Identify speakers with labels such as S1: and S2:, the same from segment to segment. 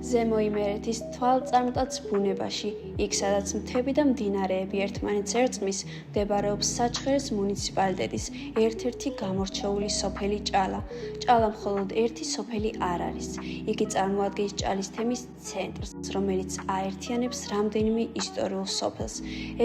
S1: ზემო იმერეთის თვალწარმტაც ბუნებაში, იქ სადაც მთები და მდინარეები ერთმანეთს ერწყმის, მდებარეობს საჩხერის მუნიციპალიტეტის ერთ-ერთი გამორჩეული სოფელი ჭალა. ჭალა მხოლოდ ერთი სოფელი არ არის. იგი წარმოადგენს ჭალის თემის ცენტრს, რომელიც აერთიანებს რამდენიმე ისტორიულ სოფელს.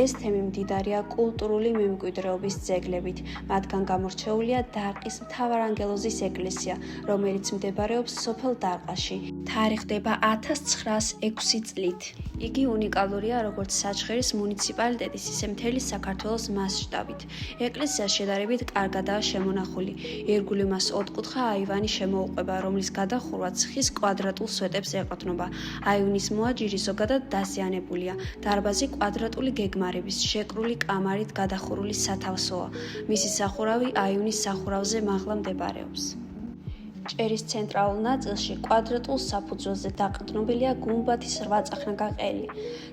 S1: ეს თემი მდიდარია კულტურული მემკვიდრეობის ძეგლებით, მათგან გამორჩეულია დარყის მთავარანგელოზის ეკლესია, რომელიც მდებარეობს სოფელ დარყაში. თარიღდება 1906 წლით. იგი უნიკალურია როგორც საჩხერის მუნიციპალიტეტის, ისე მთელი საქართველოს მასშტაბით. ეკლესია შედარებით კარგადაა შემონახული. ირგვლივ მას ოთხკუთხა აივანი შემოუყვება, რომლის გადახურვაც ხის კვადრატულ სვეტებს ეყრდნობა. აივნის მოაჯირი ზოგადად დაზიანებულია. დარბაზი კვადრატული გეგმარების, შეკრული კამარით გადახურული სათავსოა. მისი სახურავი აივნის სახურავზე მაღლა მდებარეობს. ჭერის ცენტრალურ ნაწილში კვადრატულ საფუძველზე დაყრდნობილია გუმბათის 8 წახნაგა ყელი.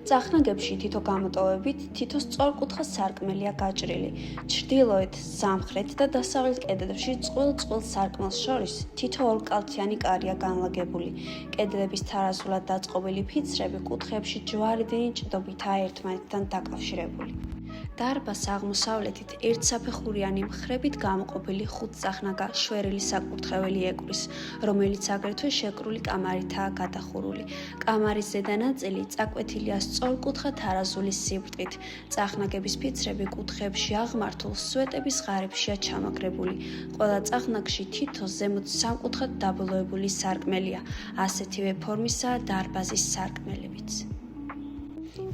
S1: წახნაგებში თითო გამოტოვებით თითო სწორკუთხა სარკმელია გაჭრილი. ჩრდილოეთ, სამხრეთ და დასავლეთ კედლებში წყვილ სარკმელს შორის თითო ორკალთიანი კარია განლაგებული. კედლების თარაზულად დაწყობილი ფიცრები კუთხეებში ჯვარედენი ჭდობითაა ერთმანეთთან დაკავშირებული. დარბაზს აღმოსავლეთით ერთსაფეხურიანი მხრებით გამოყოფილი 5 წახნაგა შვერილი საკურთხეველი ეკვრის, რომელიც აგრეთვე შეკრული კამარითაა გადახურული. კამარის ზედა ნაწილი წაკვეთილია სწორკუთხა თარაზული სიბრტყით. წახნაგების ფიცრები კუთხეებში აღმართულ სვეტების ღარებშია ჩამაგრებული. ყველა წახნაგში თითო ზემოთ სამკუთხად დაბოლოებული სარკმელია. ასეთივე ფორმისაა დარბაზის სარკმელებიც.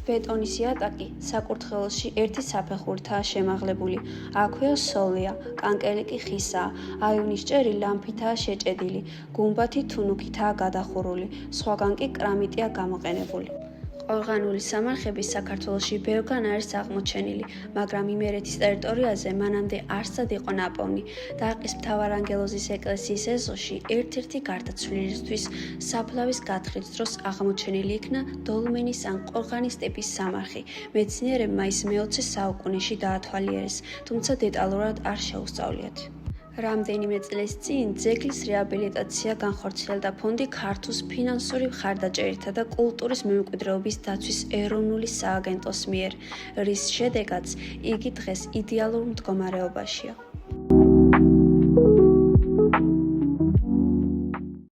S1: ბეტონის იატაკი საკურთხეველში ერთი საფეხურითაა შემაღლებული. აქვეა სოლეა, კანკელი კი ხისაა. აივნის ჭერი ლამფითაა შეჭედილი. გუმბათი თუნუქითაა გადახურული, სხვაგან კი კრამიტია გამოყენებული. ყორღანული სამარხები საქართველოში ბევრგან არის აღმოჩენილი, მაგრამ იმერეთის ტერიტორიაზე მანამდე არსად იყო ნაპოვნი. დარყის მთავარანგელოზის ეკლესიის ეზოში ერთ-ერთი გარდაცვლილისთვის საფლავის გათხრით დროს აღმოჩენილი იქნა დოლმენის ან ყორღანის ტიპის სამარხი. მეცნიერებმა ის მე-20 საუკუნეში დაათვალიერეს, თუმცა დეტალურად არ შეუსწავლიათ. რამდენიმე წლის წინ ძეგლის რეაბილიტაცია განხორციელდა ფონდი ქართუს ფინანსური მხარდაჭერითა და კულტურის მემკვიდრეობის დაცვის ეროვნული სააგენტოს მიერ, რის შედეგადაც იგი დღეს იდეალურ მდგომარეობაშია.